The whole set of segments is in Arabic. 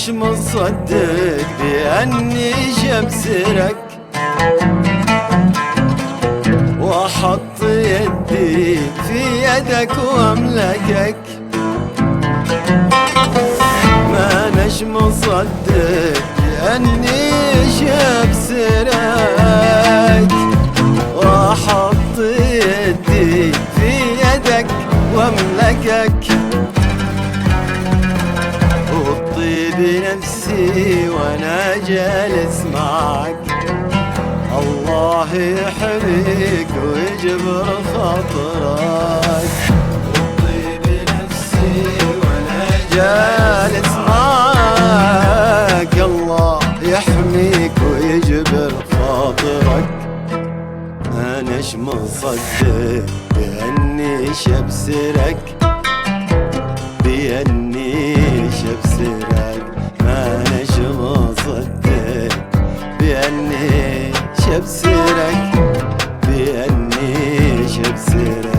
نش مصدق بأني شبسرك، واحط يدي في يدك واملكك. ما نش مصدق بأني شبسرك، واحط يدي في يدك واملكك. وطيب نفسي وانا جالس معك، الله يحميك ويجبر خاطرك. وطيب نفسي وانا جالس معك، الله يحميك ويجبر خاطرك. أناش مصدق بأني شبسرك، بأني شبسرك. ما أناش مصدق بأني شبسرك، بأني شبسرك.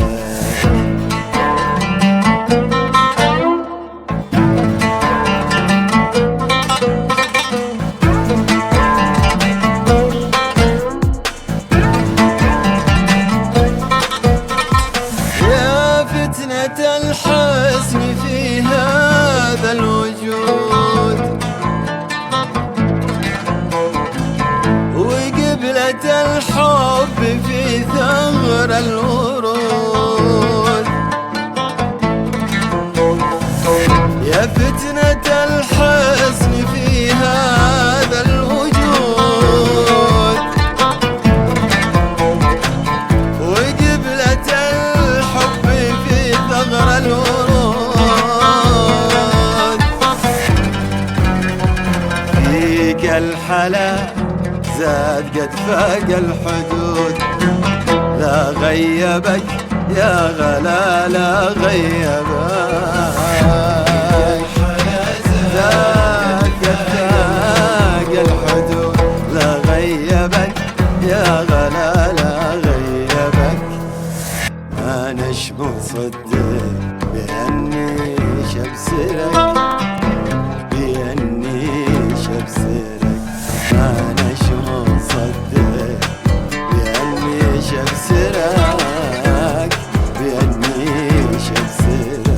الحزن في هذا الوجود، وقبلة الحب في ثغر الورود. يا فتنة الحزن في هذا الوجود، وقبلة الحب في ثغر الورود. فيك الحلا زاد قد فاق الحدود، لا غيبك يا غلا لا غيبك. زاد قد فاق الحدود، لا غيبك يا غلا لا غيبك. أناش مصدق بأني شبسرك، بأني شبسرك. أناش مصدق بأني شبسرك، بأني شبسرك.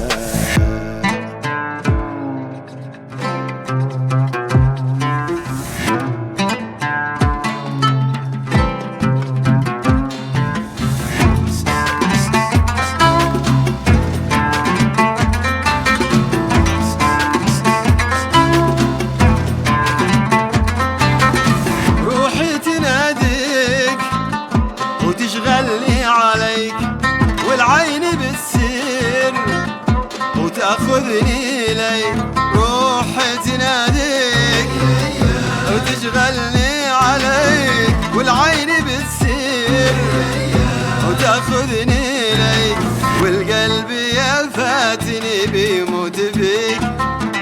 تشغلني عليك والعين بالسر وتأخذني إليك. روحي تناديك وتشغلني عليك والعين بالسر وتأخذني إليك. والقلب يفاتني بيموت فيك،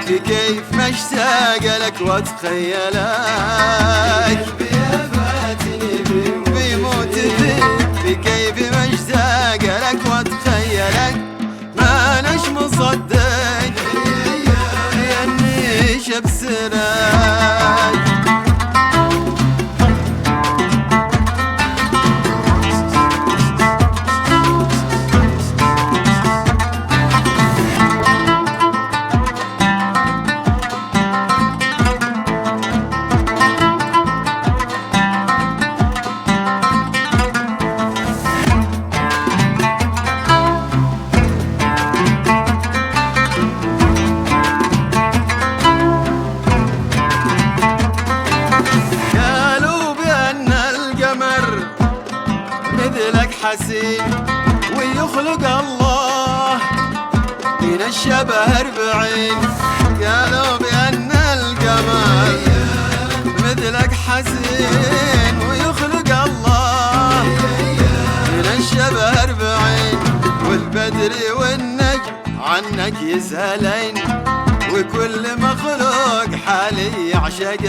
في كيف ما اشتاق لك واتخيلك. بيموت فيك، في كيف ما اشتاق لك واتخيلك. ما أناش مصدق بأني شبسرك. مثلك حسين ويخلق الله من الشبه 40. قالوا بأن الجمال مثلك حسين ويخلق الله من الشبه 40. والبدر والنجم عنك يسألين، وكل مخلوق حالي يعشقك.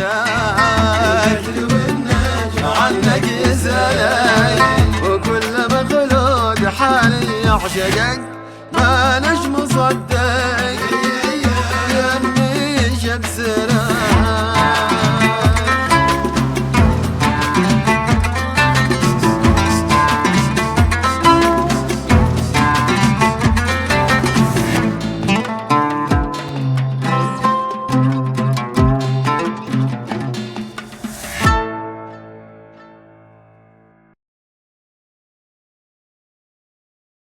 عنك يسألين وكل مخلوق حالي يعشقك. ما نش مصدق